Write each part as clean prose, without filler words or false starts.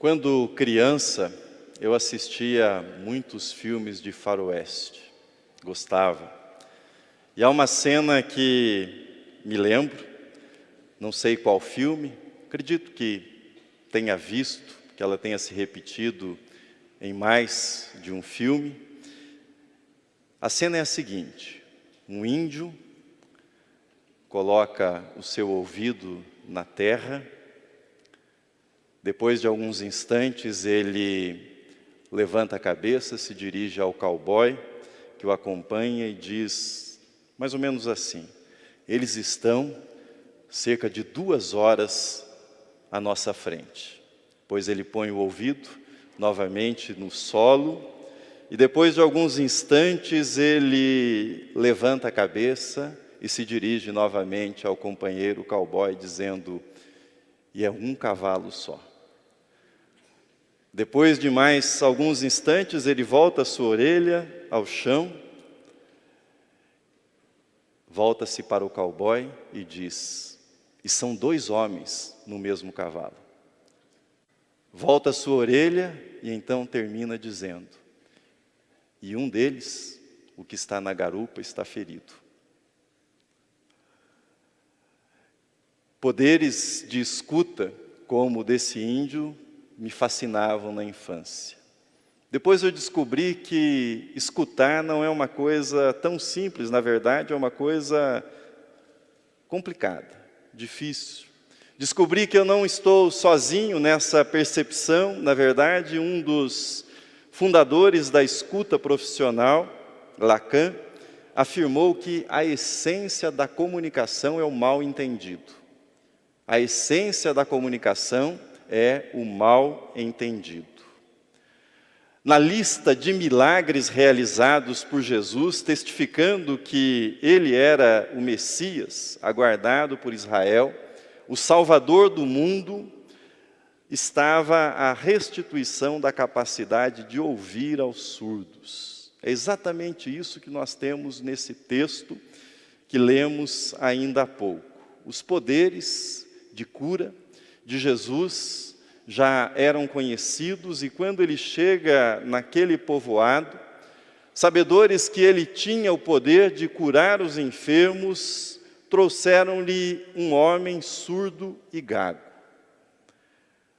Quando criança, eu assistia muitos filmes de faroeste, gostava. E há uma cena que me lembro, não sei qual filme, acredito que tenha visto, que ela tenha se repetido em mais de um filme. A cena é a seguinte: um índio coloca o seu ouvido na terra. Depois de alguns instantes, ele levanta a cabeça, se dirige ao cowboy que o acompanha e diz mais ou menos assim: eles estão cerca de 2 horas à nossa frente. Pois ele põe o ouvido novamente no solo e depois de alguns instantes ele levanta a cabeça e se dirige novamente ao companheiro cowboy dizendo: e é um cavalo só. Depois de mais alguns instantes, ele volta a sua orelha ao chão, volta-se para o cowboy e diz: e são 2 homens no mesmo cavalo. Volta a sua orelha e então termina dizendo: e um deles, o que está na garupa, está ferido. Poderes de escuta, como o desse índio, me fascinavam na infância. Depois eu descobri que escutar não é uma coisa tão simples, na verdade é uma coisa complicada, difícil. Descobri que eu não estou sozinho nessa percepção. Na verdade, um dos fundadores da escuta profissional, Lacan, afirmou que a essência da comunicação é o mal entendido. A essência da comunicação é o mal entendido. Na lista de milagres realizados por Jesus, testificando que ele era o Messias, aguardado por Israel, o Salvador do mundo, estava a restituição da capacidade de ouvir aos surdos. É exatamente isso que nós temos nesse texto que lemos ainda há pouco. Os poderes de cura de Jesus já eram conhecidos, e quando ele chega naquele povoado, sabedores que ele tinha o poder de curar os enfermos, trouxeram-lhe um homem surdo e gago.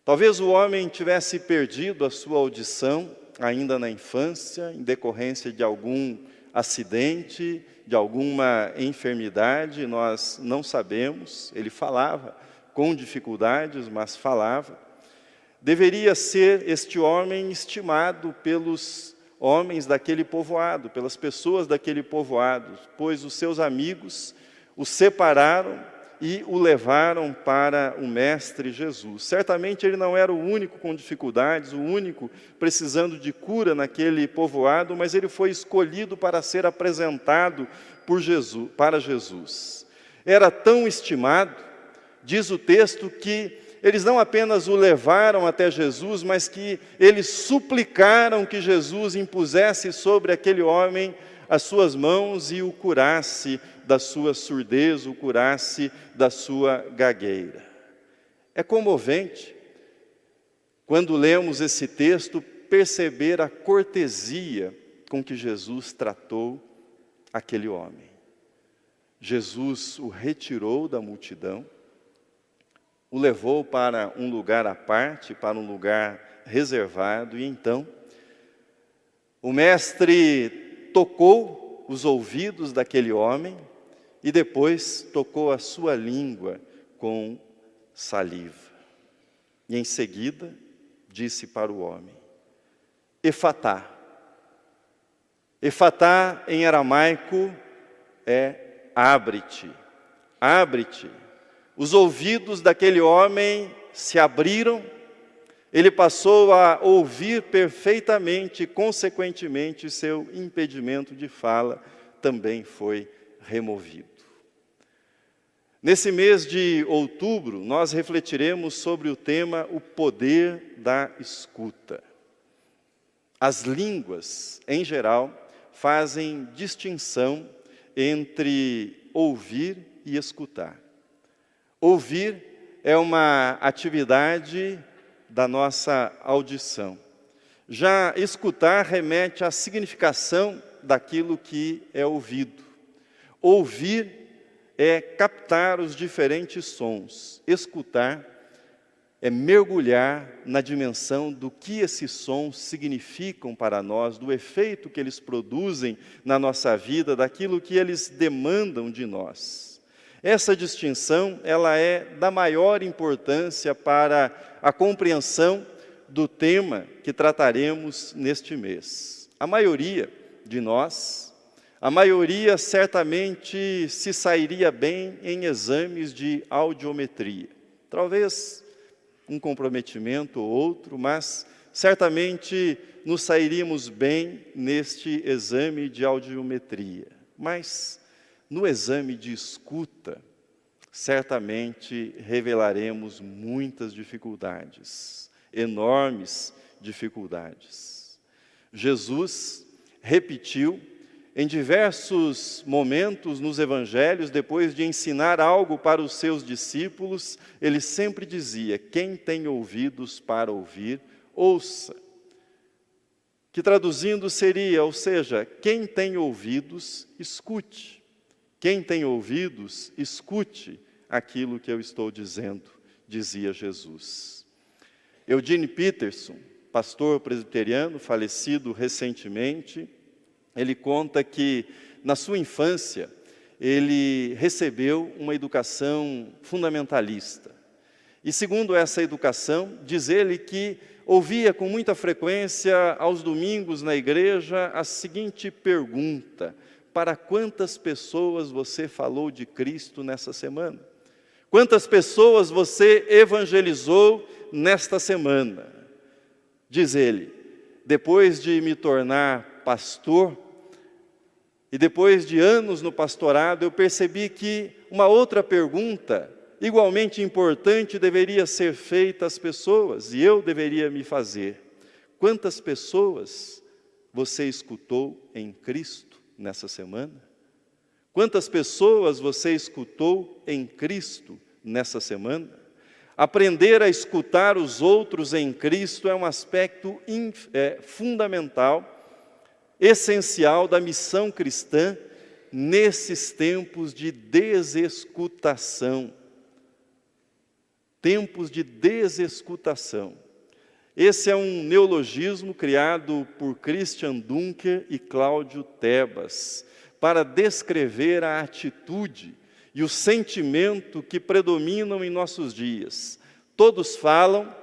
Talvez o homem tivesse perdido a sua audição ainda na infância, em decorrência de algum acidente, de alguma enfermidade, nós não sabemos. Ele falava com dificuldades, mas falava. Deveria ser este homem estimado pelos homens daquele povoado, pelas pessoas daquele povoado, pois os seus amigos o separaram e o levaram para o Mestre Jesus. Certamente ele não era o único com dificuldades, o único precisando de cura naquele povoado, mas ele foi escolhido para ser apresentado para Jesus. Era tão estimado, diz o texto, que eles não apenas o levaram até Jesus, mas que eles suplicaram que Jesus impusesse sobre aquele homem as suas mãos e o curasse da sua surdez, o curasse da sua gagueira. É comovente, quando lemos esse texto, perceber a cortesia com que Jesus tratou aquele homem. Jesus o retirou da multidão, o levou para um lugar à parte, para um lugar reservado, e então o mestre tocou os ouvidos daquele homem e depois tocou a sua língua com saliva. E em seguida disse para o homem: Efatá. Efatá em aramaico é abre-te, abre-te. Os ouvidos daquele homem se abriram, ele passou a ouvir perfeitamente, e consequentemente seu impedimento de fala também foi removido. Nesse mês de outubro, nós refletiremos sobre o tema o poder da escuta. As línguas, em geral, fazem distinção entre ouvir e escutar. Ouvir é uma atividade da nossa audição. Já escutar remete à significação daquilo que é ouvido. Ouvir é captar os diferentes sons. Escutar é mergulhar na dimensão do que esses sons significam para nós, do efeito que eles produzem na nossa vida, daquilo que eles demandam de nós. Essa distinção, ela é da maior importância para a compreensão do tema que trataremos neste mês. A maioria de nós, a maioria certamente se sairia bem em exames de audiometria. Talvez um comprometimento ou outro, mas certamente nos sairíamos bem neste exame de audiometria. Mas no exame de escuta, certamente revelaremos muitas dificuldades, enormes dificuldades. Jesus repetiu em diversos momentos nos evangelhos, depois de ensinar algo para os seus discípulos, ele sempre dizia: quem tem ouvidos para ouvir, ouça. Que traduzindo seria, ou seja, quem tem ouvidos, escute. Quem tem ouvidos, escute aquilo que eu estou dizendo, dizia Jesus. Eugene Peterson, pastor presbiteriano, falecido recentemente, ele conta que, na sua infância, ele recebeu uma educação fundamentalista. E, segundo essa educação, diz ele que ouvia com muita frequência, aos domingos na igreja, a seguinte pergunta: para quantas pessoas você falou de Cristo nessa semana? Quantas pessoas você evangelizou nesta semana? Diz ele: depois de me tornar pastor, e depois de anos no pastorado, eu percebi que uma outra pergunta, igualmente importante, deveria ser feita às pessoas, e eu deveria me fazer: quantas pessoas você escutou em Cristo nessa semana? Quantas pessoas você escutou em Cristo nessa semana? Aprender a escutar os outros em Cristo é um aspecto fundamental, essencial da missão cristã nesses tempos de desescutação. Tempos de desescutação. Esse é um neologismo criado por Christian Dunker e Cláudio Tebas para descrever a atitude e o sentimento que predominam em nossos dias. Todos falam,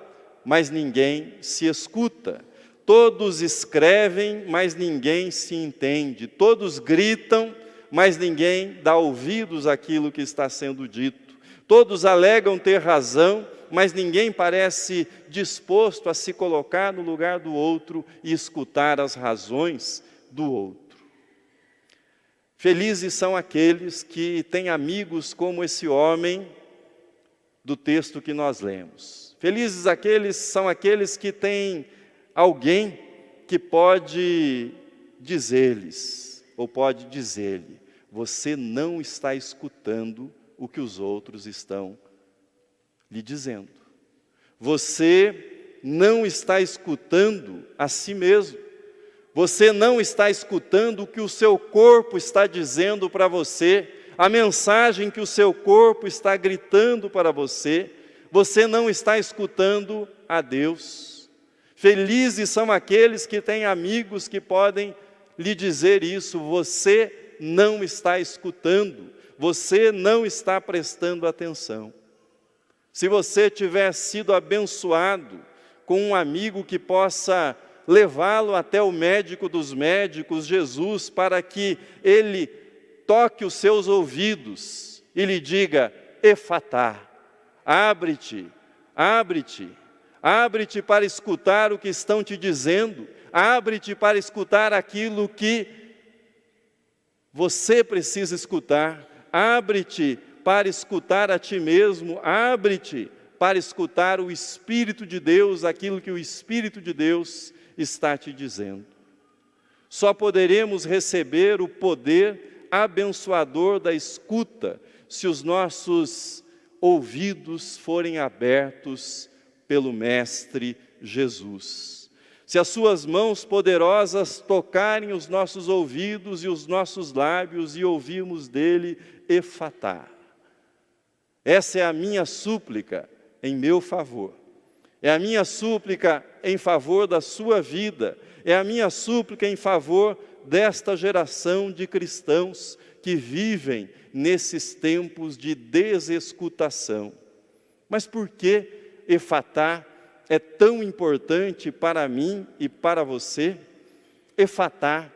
mas ninguém se escuta. Todos escrevem, mas ninguém se entende. Todos gritam, mas ninguém dá ouvidos àquilo que está sendo dito. Todos alegam ter razão, mas ninguém parece disposto a se colocar no lugar do outro e escutar as razões do outro. Felizes são aqueles que têm amigos como esse homem do texto que nós lemos. Felizes são aqueles que têm alguém que pode dizer-lhes, ou pode dizer-lhe: você não está escutando o que os outros estão lhe dizendo. Você não está escutando a si mesmo. Você não está escutando o que o seu corpo está dizendo para você, a mensagem que o seu corpo está gritando para você. Você não está escutando a Deus. Felizes são aqueles que têm amigos que podem lhe dizer isso: você não está escutando, você não está prestando atenção. Se você tiver sido abençoado com um amigo que possa levá-lo até o médico dos médicos, Jesus, para que ele toque os seus ouvidos e lhe diga: efatá, abre-te, abre-te. Abre-te para escutar o que estão te dizendo. Abre-te para escutar aquilo que você precisa escutar. Abre-te para escutar a ti mesmo. Abre-te para escutar o Espírito de Deus, aquilo que o Espírito de Deus está te dizendo. Só poderemos receber o poder abençoador da escuta se os nossos ouvidos forem abertos pelo Mestre Jesus. Se as suas mãos poderosas tocarem os nossos ouvidos e os nossos lábios e ouvirmos dele Efatá. Essa é a minha súplica em meu favor. É a minha súplica em favor da sua vida. É a minha súplica em favor desta geração de cristãos que vivem nesses tempos de desescutação. Mas por que Efatá é tão importante para mim e para você? Efatá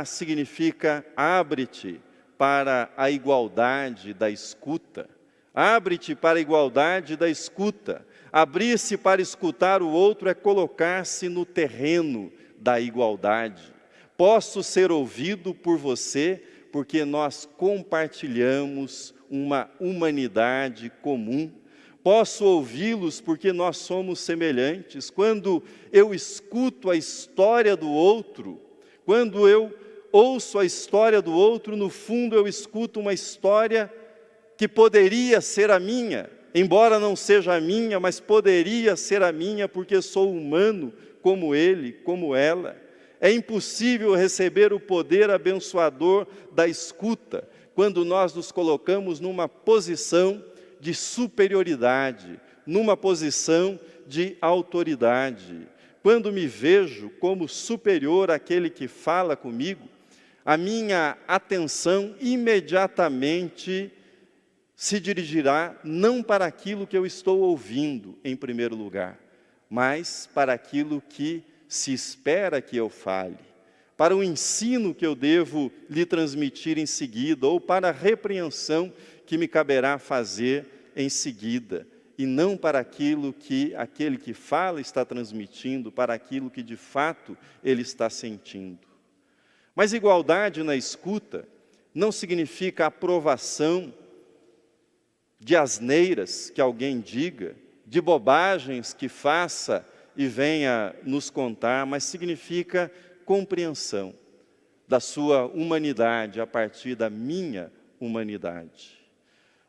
significa abre-te para a igualdade da escuta. Abre-te para a igualdade da escuta. Abrir-se para escutar o outro é colocar-se no terreno da igualdade. Posso ser ouvido por você porque nós compartilhamos uma humanidade comum. Posso ouvi-los porque nós somos semelhantes. Quando eu escuto a história do outro, quando eu ouço a história do outro, no fundo eu escuto uma história que poderia ser a minha, embora não seja a minha, mas poderia ser a minha, porque sou humano como ele, como ela. É impossível receber o poder abençoador da escuta, quando nós nos colocamos numa posição de superioridade, numa posição de autoridade. Quando me vejo como superior àquele que fala comigo, a minha atenção imediatamente se dirigirá não para aquilo que eu estou ouvindo em primeiro lugar, mas para aquilo que se espera que eu fale, para o ensino que eu devo lhe transmitir em seguida, ou para a repreensão que me caberá fazer em seguida, e não para aquilo que aquele que fala está transmitindo, para aquilo que de fato ele está sentindo. Mas igualdade na escuta não significa aprovação de asneiras que alguém diga, de bobagens que faça e venha nos contar, mas significa compreensão da sua humanidade a partir da minha humanidade.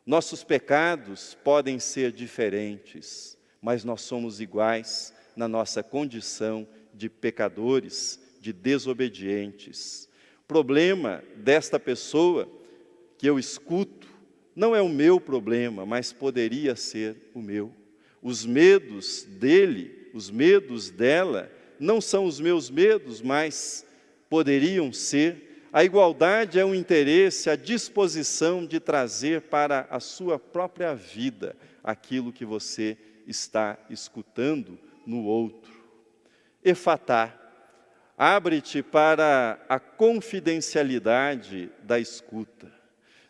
Nossos pecados podem ser diferentes, mas nós somos iguais na nossa condição de pecadores, de desobedientes. O problema desta pessoa que eu escuto não é o meu problema, mas poderia ser o meu. Os medos dele, os medos dela, não são os meus medos, mas poderiam ser. A igualdade é um interesse, a disposição de trazer para a sua própria vida aquilo que você está escutando no outro. Efatá, abre-te para a confidencialidade da escuta.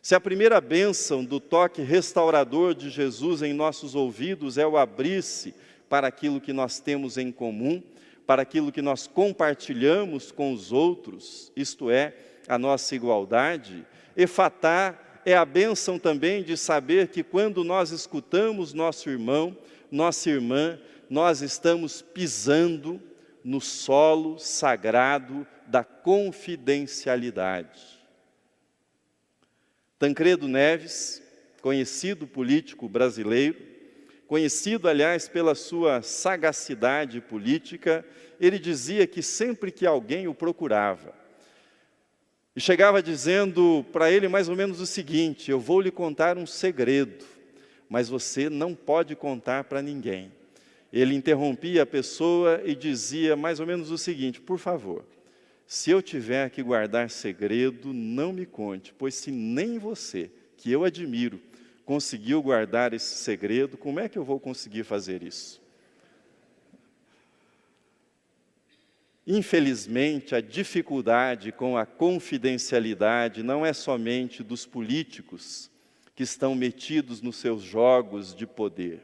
Se a primeira bênção do toque restaurador de Jesus em nossos ouvidos é o abrir-se para aquilo que nós temos em comum, para aquilo que nós compartilhamos com os outros, isto é, a nossa igualdade, Efatá é a bênção também de saber que quando nós escutamos nosso irmão, nossa irmã, nós estamos pisando no solo sagrado da confidencialidade. Tancredo Neves, conhecido político brasileiro, conhecido, aliás, pela sua sagacidade política, ele dizia que sempre que alguém o procurava, e chegava dizendo para ele mais ou menos o seguinte: eu vou lhe contar um segredo, mas você não pode contar para ninguém. Ele interrompia a pessoa e dizia mais ou menos o seguinte: por favor, se eu tiver que guardar segredo, não me conte, pois se nem você, que eu admiro, conseguiu guardar esse segredo, como é que eu vou conseguir fazer isso? Infelizmente, a dificuldade com a confidencialidade não é somente dos políticos que estão metidos nos seus jogos de poder.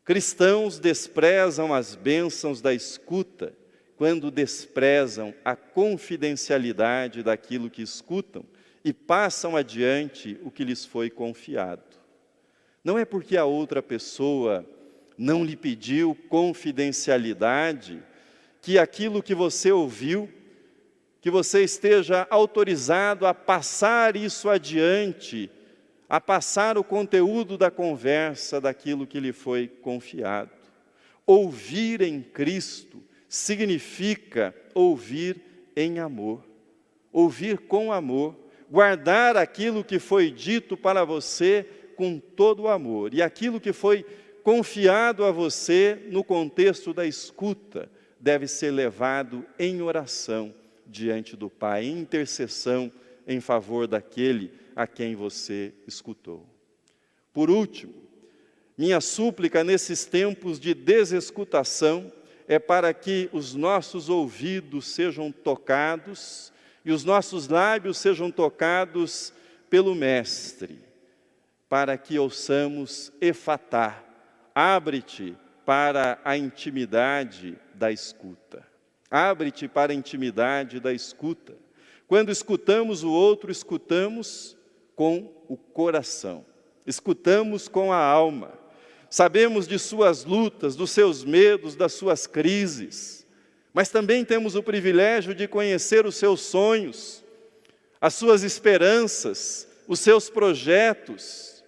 Cristãos desprezam as bênçãos da escuta quando desprezam a confidencialidade daquilo que escutam e passam adiante o que lhes foi confiado. Não é porque a outra pessoa não lhe pediu confidencialidade que aquilo que você ouviu, que você esteja autorizado a passar isso adiante a passar o conteúdo da conversa daquilo que lhe foi confiado. Ouvir em Cristo significa ouvir em amor, ouvir com amor, guardar aquilo que foi dito para você com todo o amor, e aquilo que foi confiado a você no contexto da escuta, deve ser levado em oração diante do Pai, em intercessão em favor daquele a quem você escutou. Por último, minha súplica nesses tempos de desescutação é para que os nossos ouvidos sejam tocados e os nossos lábios sejam tocados pelo Mestre, para que ouçamos efatá, abre-te para a intimidade da escuta. Abre-te para a intimidade da escuta. Quando escutamos o outro, escutamos com o coração, escutamos com a alma. Sabemos de suas lutas, dos seus medos, das suas crises, mas também temos o privilégio de conhecer os seus sonhos, as suas esperanças, os seus projetos.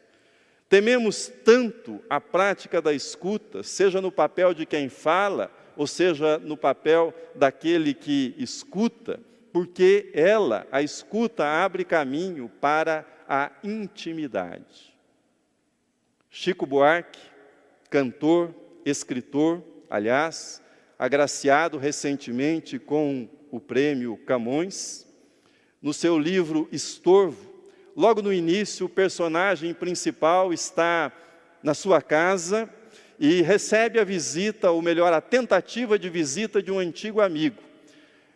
Tememos tanto a prática da escuta, seja no papel de quem fala, ou seja no papel daquele que escuta, porque ela, a escuta, abre caminho para a intimidade. Chico Buarque, cantor, escritor, aliás, agraciado recentemente com o prêmio Camões, no seu livro Estorvo, logo no início, o personagem principal está na sua casa e recebe a visita, ou melhor, a tentativa de visita de um antigo amigo.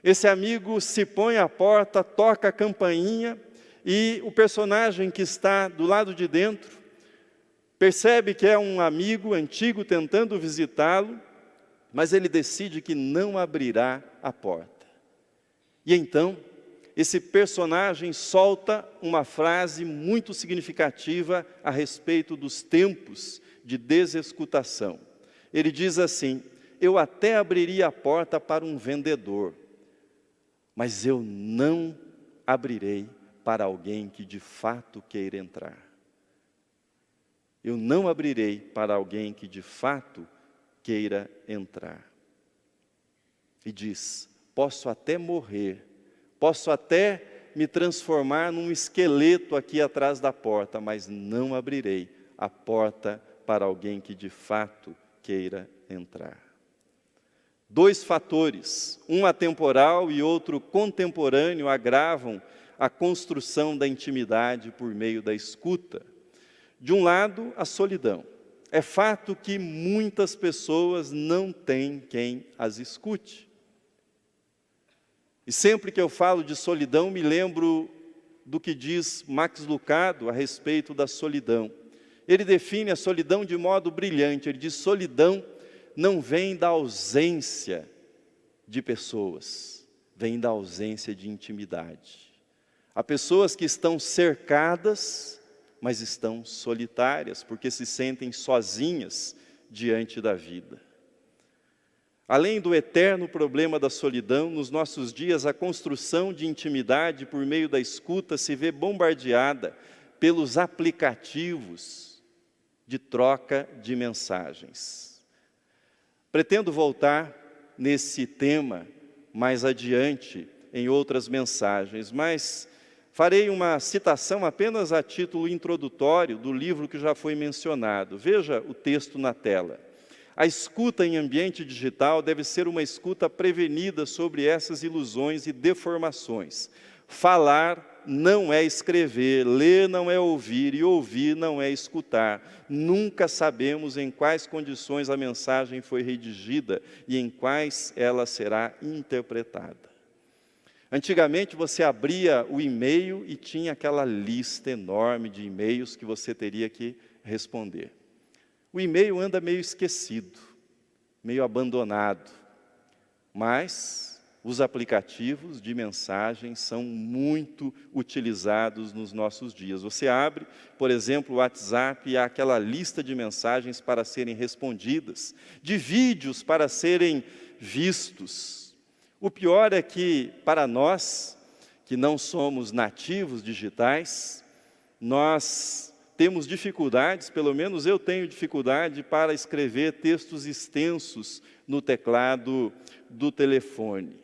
Esse amigo se põe à porta, toca a campainha e o personagem que está do lado de dentro percebe que é um amigo antigo tentando visitá-lo, mas ele decide que não abrirá a porta. E então, esse personagem solta uma frase muito significativa a respeito dos tempos de desescutação. Ele diz assim: eu até abriria a porta para um vendedor, mas eu não abrirei para alguém que de fato queira entrar. Eu não abrirei para alguém que de fato queira entrar. E diz: posso até morrer, posso até me transformar num esqueleto aqui atrás da porta, mas não abrirei a porta para alguém que de fato queira entrar. Dois fatores, um atemporal e outro contemporâneo, agravam a construção da intimidade por meio da escuta. De um lado, a solidão. É fato que muitas pessoas não têm quem as escute. E sempre que eu falo de solidão, me lembro do que diz Max Lucado a respeito da solidão. Ele define a solidão de modo brilhante. Ele diz: solidão não vem da ausência de pessoas, vem da ausência de intimidade. Há pessoas que estão cercadas, mas estão solitárias, porque se sentem sozinhas diante da vida. Além do eterno problema da solidão, nos nossos dias a construção de intimidade por meio da escuta se vê bombardeada pelos aplicativos de troca de mensagens. Pretendo voltar nesse tema mais adiante em outras mensagens, mas farei uma citação apenas a título introdutório do livro que já foi mencionado. Veja o texto na tela. A escuta em ambiente digital deve ser uma escuta prevenida sobre essas ilusões e deformações. Falar não é escrever, ler não é ouvir e ouvir não é escutar. Nunca sabemos em quais condições a mensagem foi redigida e em quais ela será interpretada. Antigamente você abria o e-mail e tinha aquela lista enorme de e-mails que você teria que responder. O e-mail anda meio esquecido, meio abandonado, mas os aplicativos de mensagem são muito utilizados nos nossos dias. Você abre, por exemplo, o WhatsApp e há aquela lista de mensagens para serem respondidas, de vídeos para serem vistos. O pior é que, para nós, que não somos nativos digitais, nós temos dificuldades, pelo menos eu tenho dificuldade para escrever textos extensos no teclado do telefone.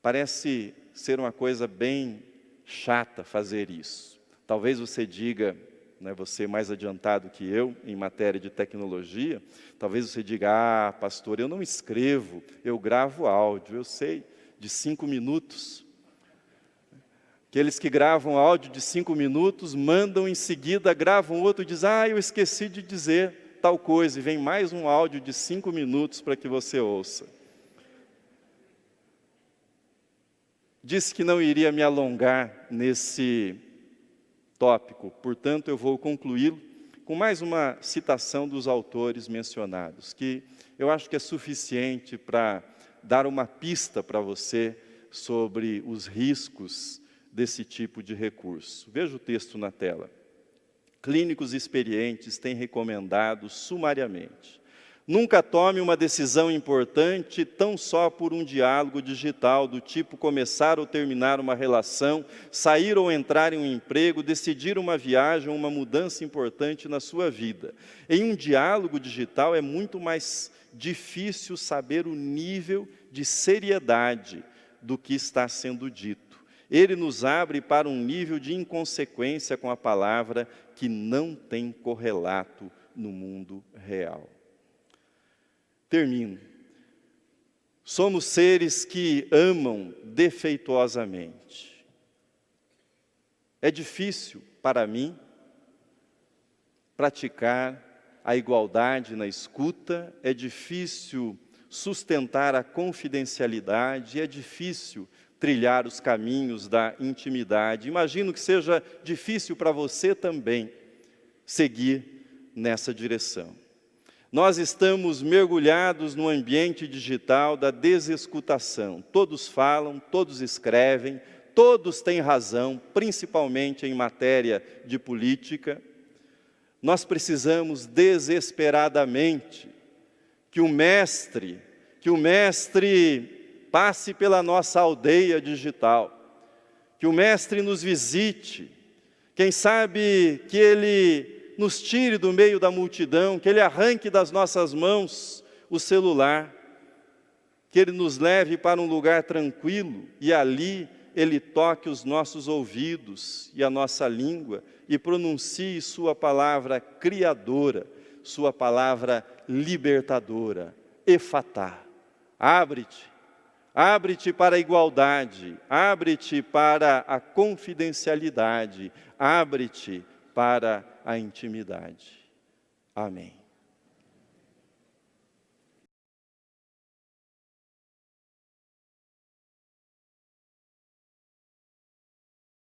Parece ser uma coisa bem chata fazer isso. Talvez você diga, né, você mais adiantado que eu em matéria de tecnologia, talvez você diga, pastor, eu não escrevo, eu gravo áudio, eu sei, de 5 minutos. Aqueles que gravam áudio de 5 minutos, mandam em seguida, gravam outro e dizem, eu esqueci de dizer tal coisa, e vem mais um áudio de 5 minutos para que você ouça. Disse que não iria me alongar nesse tópico, portanto eu vou concluí-lo com mais uma citação dos autores mencionados, que eu acho que é suficiente para dar uma pista para você sobre os riscos desse tipo de recurso. Veja o texto na tela. Clínicos experientes têm recomendado sumariamente: nunca tome uma decisão importante tão só por um diálogo digital, do tipo começar ou terminar uma relação, sair ou entrar em um emprego, decidir uma viagem ou uma mudança importante na sua vida. Em um diálogo digital é muito mais difícil saber o nível de seriedade do que está sendo dito. Ele nos abre para um nível de inconsequência com a palavra que não tem correlato no mundo real. Termino. Somos seres que amam defeituosamente. É difícil para mim praticar a igualdade na escuta, é difícil sustentar a confidencialidade, é difícil trilhar os caminhos da intimidade. Imagino que seja difícil para você também seguir nessa direção. Nós estamos mergulhados no ambiente digital da desescutação. Todos falam, todos escrevem, todos têm razão, principalmente em matéria de política. Nós precisamos desesperadamente que o mestre passe pela nossa aldeia digital, que o mestre nos visite, quem sabe que ele nos tire do meio da multidão, que ele arranque das nossas mãos o celular, que ele nos leve para um lugar tranquilo e ali ele toque os nossos ouvidos e a nossa língua e pronuncie sua palavra criadora, sua palavra libertadora, Efatá. Abre-te para a igualdade, abre-te para a confidencialidade, abre-te para a intimidade. Amém.